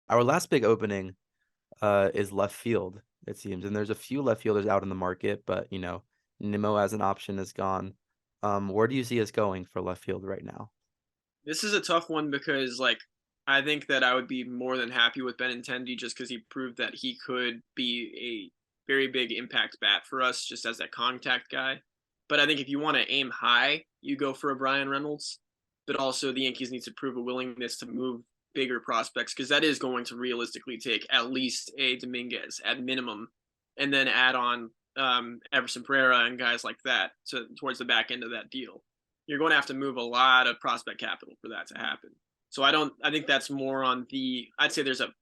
Our last big opening is left field, it seems. And there's a few left fielders out in the market, but Nimmo as an option is gone. Where do you see us going for left field right now? This is a tough one because I think that I would be more than happy with Benintendi just because he proved that he could be a very big impact bat for us just as that contact guy. But I think if you want to aim high, you go for a Bryan Reynolds. But also the Yankees need to prove a willingness to move bigger prospects because that is going to realistically take at least a Dominguez at minimum, and then add on Everson Pereira and guys like that towards the back end of that deal. You're going to have to move a lot of prospect capital for that to happen. So I think that's more on I'd say there's a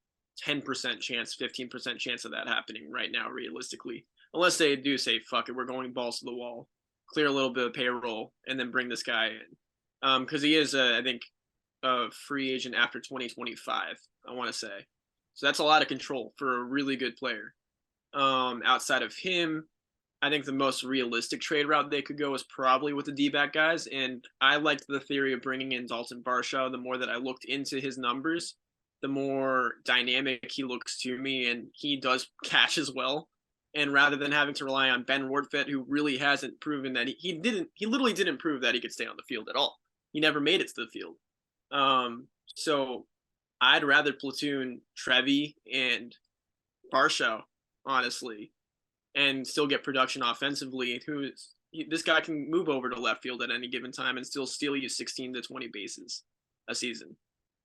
10% chance, 15% chance of that happening right now, realistically. Unless they do say, fuck it, we're going balls to the wall, clear a little bit of payroll, and then bring this guy in. Because he is, I think, a free agent after 2025, I want to say. So that's a lot of control for a really good player. Outside of him, I think the most realistic trade route they could go is probably with the D-back guys. And I liked the theory of bringing in Daulton Varsho. The more that I looked into his numbers, the more dynamic he looks to me, and he does catch as well. And rather than having to rely on Ben Wardfett, who really hasn't proven that he literally didn't prove that he could stay on the field at all. He never made it to the field. So I'd rather platoon Trevi and Varsho, honestly, and still get production offensively. This guy can move over to left field at any given time and still steal you 16 to 20 bases a season.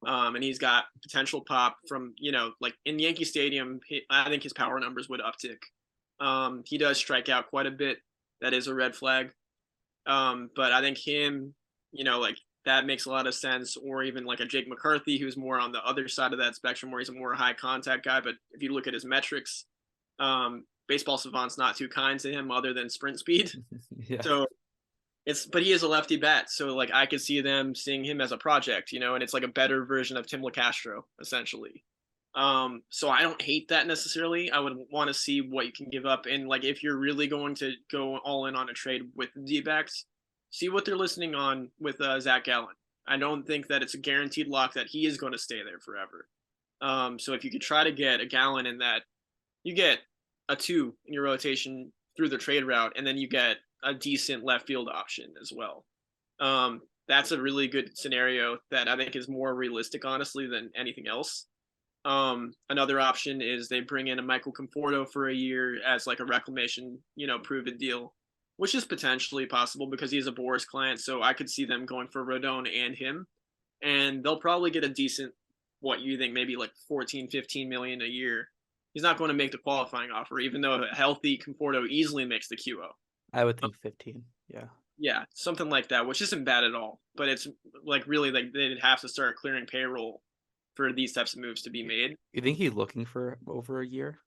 And he's got potential pop from, like in Yankee Stadium, I think his power numbers would uptick. He does strike out quite a bit. That is a red flag. But I think him, like that makes a lot of sense. Or even like a Jake McCarthy, who's more on the other side of that spectrum, where he's a more high contact guy. But if you look at his metrics, Baseball Savant's not too kind to him other than sprint speed. Yeah. So but he is a lefty bat. So like I could see them seeing him as a project, and it's like a better version of Tim LaCastro, essentially. So I don't hate that necessarily. I would want to see what you can give up. And like if you're really going to go all in on a trade with the D-backs, see what they're listening on with Zach Gallen. I don't think that it's a guaranteed lock that he is going to stay there forever. So if you could try to get a Gallen in that, you get a 2 in your rotation through the trade route, and then you get a decent left field option as well. That's a really good scenario that I think is more realistic, honestly, than anything else. Another option is they bring in a Michael Conforto for a year as like a reclamation, proven deal, which is potentially possible because he's a Boris client. So I could see them going for Rodon and him, and they'll probably get a decent, what you think, maybe like 14, 15 million a year. He's not going to make the qualifying offer, even though a healthy Conforto easily makes the QO. I would think 15. Yeah. Yeah, something like that, which isn't bad at all. But it's like really like they'd have to start clearing payroll for these types of moves to be made. You think he's looking for over a year?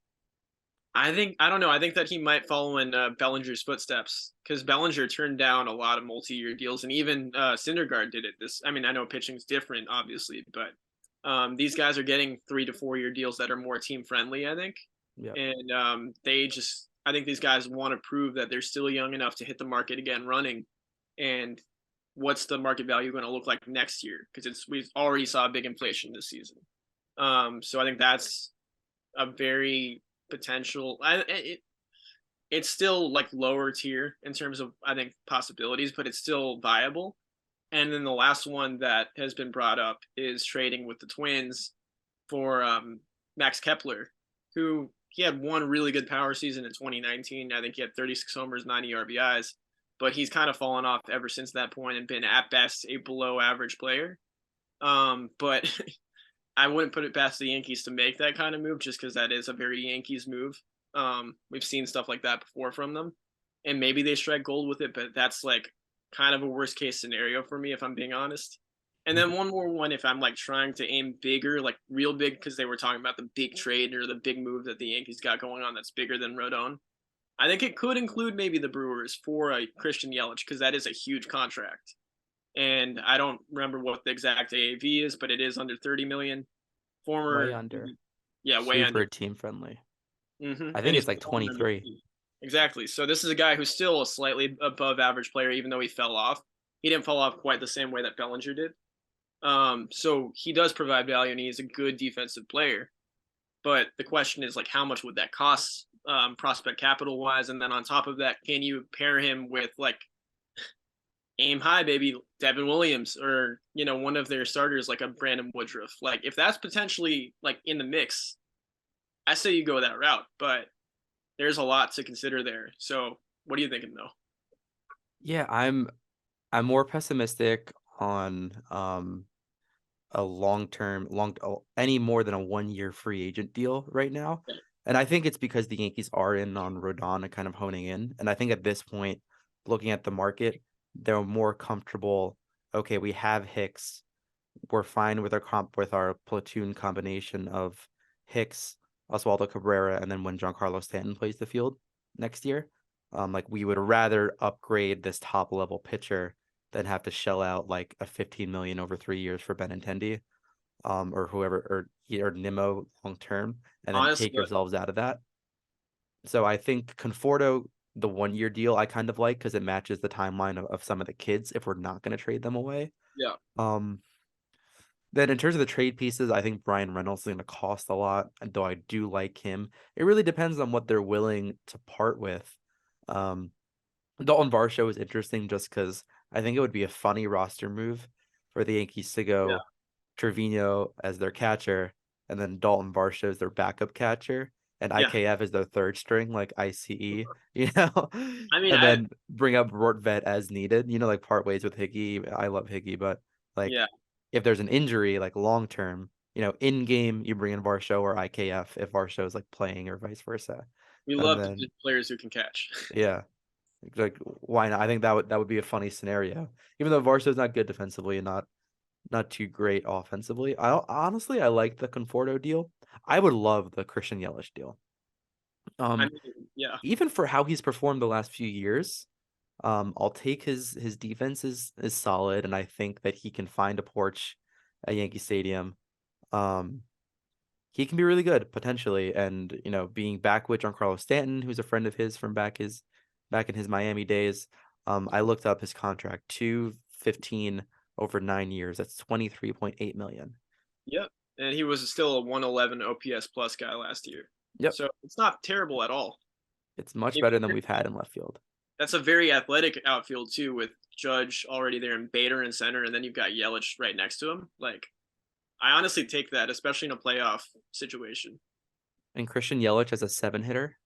I don't know. I think that he might follow in Bellinger's footsteps because Bellinger turned down a lot of multi-year deals, and even Syndergaard did it. I know pitching's different, obviously, but these guys are getting 3 to 4 year deals that are more team friendly, I think. Yeah. And I think these guys want to prove that they're still young enough to hit the market again running. And what's the market value going to look like next year? Because we already saw a big inflation this season. So I think that's a very potential. It's still like lower tier in terms of, I think, possibilities, but it's still viable. And then the last one that has been brought up is trading with the Twins for Max Kepler, who he had one really good power season in 2019. I think he had 36 homers, 90 RBIs, but he's kind of fallen off ever since that point and been at best a below average player. But I wouldn't put it past the Yankees to make that kind of move just because that is a very Yankees move. We've seen stuff like that before from them, and maybe they strike gold with it, but that's like kind of a worst case scenario for me if I'm being honest. And then one more one if I'm like trying to aim bigger, like real big, because they were talking about the big trade or the big move that the Yankees got going on that's bigger than Rodon. I think it could include maybe the Brewers for a Christian Yelich because that is a huge contract. And I don't remember what the exact AAV is, but it is under 30 million. Way Former, under. yeah, way Super under. team friendly. Mm-hmm. I And think he's it's like 23. exactly. So this is a guy who's still a slightly above average player, even though he fell off. He didn't fall off quite the same way that Bellinger did. So he does provide value, and he is a good defensive player. But the question is, like, how much would that cost, prospect capital wise? And then on top of that, can you pair him with like aim high, baby, Devin Williams, or one of their starters like a Brandon Woodruff? Like, if that's potentially like in the mix, I say you go that route. But there's a lot to consider there. So, what are you thinking though? Yeah, I'm more pessimistic on a long term, any more than a 1 year free agent deal right now. Yeah. And I think it's because the Yankees are in on Rodon and kind of honing in. And I think at this point, looking at the market, they're more comfortable. Okay, we have Hicks. We're fine with our platoon combination of Hicks, Oswaldo Cabrera, and then when Giancarlo Stanton plays the field next year. Like we would rather upgrade this top level pitcher than have to shell out like a 15 million over 3 years for Benintendi, or whoever, or Nimmo long term, and then Honestly, take yourselves out of that. So I think Conforto, the 1 year deal, I kind of like because it matches the timeline of some of the kids if we're not going to trade them away. yeah, Um, then in terms of the trade pieces, I think Bryan Reynolds is going to cost a lot, and though I do like him. It really depends on what they're willing to part with. Um, Daulton Varsho is interesting just because I think it would be a funny roster move for the Yankees to yeah, go Trevino as their catcher, and then Daulton Varsho as their backup catcher, and yeah. IKF as their third string, like ICE, I mean, and then bring up Rortvet as needed, like part ways with Higgy. I love Higgy, but like yeah, if there's an injury, like long term, in game you bring in Varsho or IKF if Varsho is like playing or vice versa, we and love then players who can catch. yeah. Like why not? I think that would be a funny scenario. Even though Varsho's not good defensively and not too great offensively. I like the Conforto deal. I would love the Christian Yelich deal. I Um, mean, yeah, even for how he's performed the last few years, I'll take his defense is solid, and I think that he can find a porch at Yankee Stadium. Um, he can be really good potentially, and being back with Giancarlo Stanton, who's a friend of his from back in his Miami days. I looked up his contract, 215 over 9 years. That's 23.8 million. yep. And he was still a 111 OPS plus guy last year, Yep. so it's not terrible at all. It's much If better you than we've had in left field. That's a very athletic outfield too, with Judge already there and Bader in center, and then you've got Yelich right next to him. Like, I honestly take that, especially in a playoff situation. And Christian Yelich as a 7 hitter,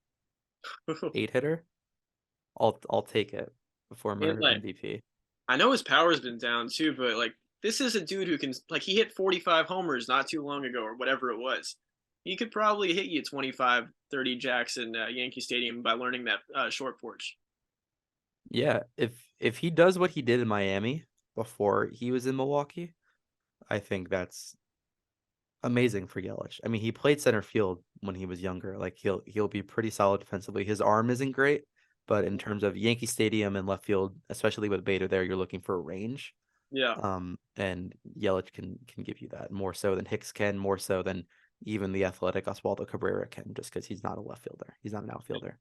8 hitter, I'll take it before And like, MVP. I know his power's been down too, but like, this is a dude who can, like, he hit 45 homers not too long ago or whatever it was. He could probably hit you 25, 30 jacks in Yankee Stadium by learning that short porch. Yeah, if he does what he did in Miami before he was in Milwaukee, I think that's amazing for Yelich. I mean, he played center field when he was younger. Like he'll be pretty solid defensively. His arm isn't great, but in terms of Yankee Stadium and left field, especially with Bader there, you're looking for a range. Yeah. And Yelich can give you that more so than Hicks can, more so than even the athletic Oswaldo Cabrera can, just because he's not a left fielder. He's not an outfielder.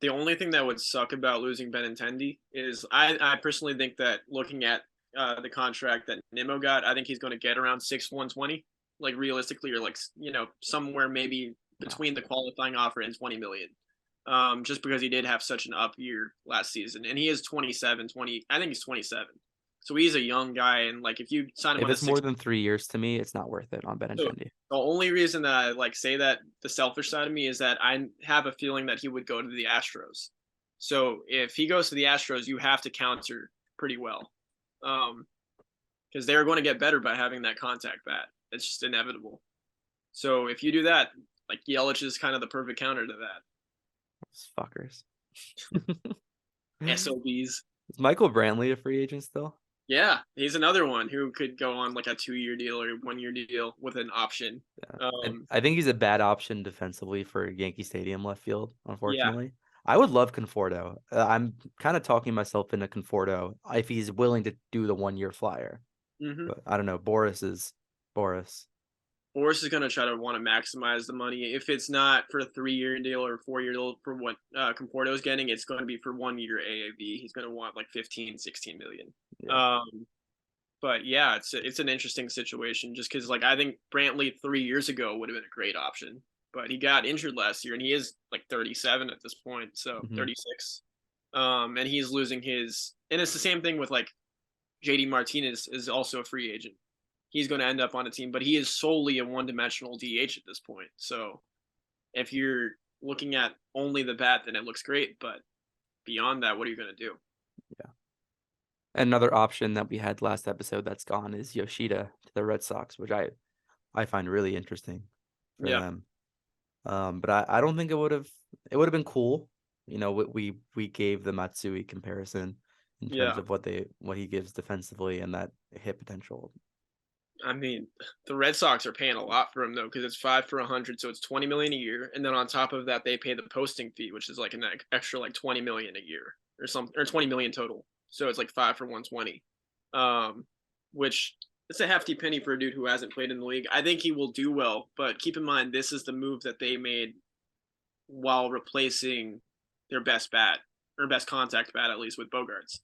The only thing that would suck about losing Benintendi is I personally think that looking at the contract that Nimmo got, I think he's going to get around 6 120, like realistically, or like somewhere maybe No. between the qualifying offer and 20 million. Just because he did have such an up year last season, and he is 27, 20. I think he's 27, so he's a young guy, and like if you sign him If on a it's more six. than 3 years to me, it's not worth it on So Benintendi. the only reason that I like say that the selfish side of me is that I have a feeling that he would go to the Astros. So if he goes to the Astros, you have to counter pretty well, because they're going to get better by having that contact bat. It's just inevitable. So if you do that, like Yelich is kind of the perfect counter to that. Those fuckers. SOBs. Is Michael Brantley a free agent still? Yeah, he's another one who could go on like a 2 year deal or 1 year deal with an option. Yeah. Um, I think he's a bad option defensively for Yankee Stadium left field, yeah. unfortunately. I would love Conforto. I'm kind of talking myself into Conforto if he's willing to do the 1 year flyer. Hmm. But I don't know. Boris is Boris. Boris is going to try to want to maximize the money. If it's not for a 3 year deal or 4 year deal for what Conforto is getting, it's going to be for 1 year AAV. He's going to want like 15, 16 million. Yeah. Um, But yeah, it's an interesting situation just because like I think Brantley 3 years ago would have been a great option, but he got injured last year and he is like 37 at this point, so Hmm. 36. And he's losing his, and it's the same thing with like JD Martinez is also a free agent. He's going to end up on a team, but he is solely a one-dimensional DH at this point. So if you're looking at only the bat, then it looks great, but beyond that, what are you going to do? Yeah. Another option that we had last episode that's gone is Yoshida to the Red Sox, which I find really interesting for Yeah, them. But I don't think it would have been cool. We gave the Matsui comparison in terms yeah. of what he gives defensively and that hit potential. I mean, the Red Sox are paying a lot for him though, because it's 5 for 100, so it's 20 million a year, and then on top of that, they pay the posting fee, which is like an extra like 20 million a year or something, or 20 million total. So it's like 5 for 120, um, which it's a hefty penny for a dude who hasn't played in the league. I think he will do well, but keep in mind this is the move that they made while replacing their best bat or best contact bat, at least with Bogarts.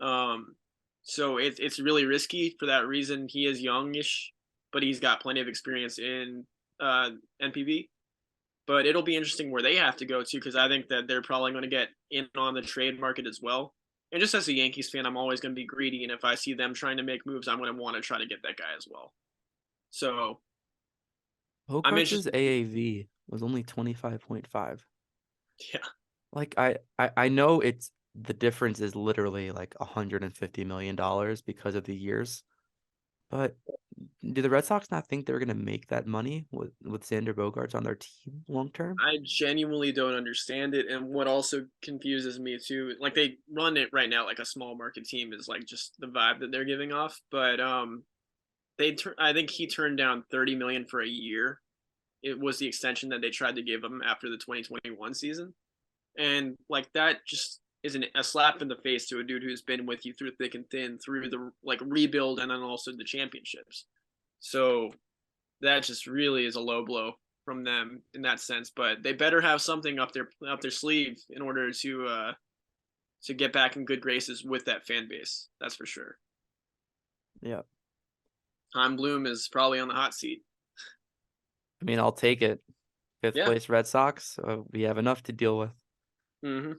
Um, so it's really risky for that reason. He is youngish, but he's got plenty of experience in NPB. But it'll be interesting where they have to go to because I think that they're probably going to get in on the trade market as well. And just as a Yankees fan, I'm always going to be greedy, and if I see them trying to make moves, I'm going to want to try to get that guy as well. So I'm Bogarts' interested. AAV was only 25.5. Yeah, Like I know it's the difference is literally like $150 million because of the years. But do the Red Sox not think they're gonna make that money with Xander Bogaerts on their team long term? I genuinely don't understand it. And what also confuses me too, like they run it right now like a small market team is like just the vibe that they're giving off. But I think he turned down 30 million for a year. It was the extension that they tried to give him after the 2021 season. And like that just isn't a slap in the face to a dude who's been with you through thick and thin through the like rebuild and then also the championships. So that just really is a low blow from them in that sense. But they better have something up their sleeve in order to get back in good graces with that fan base. That's for sure. Yeah. Heim Bloom is probably on the hot seat. I mean, I'll take it. Fifth Yeah. place Red Sox. We have enough to deal with. Mm-hmm.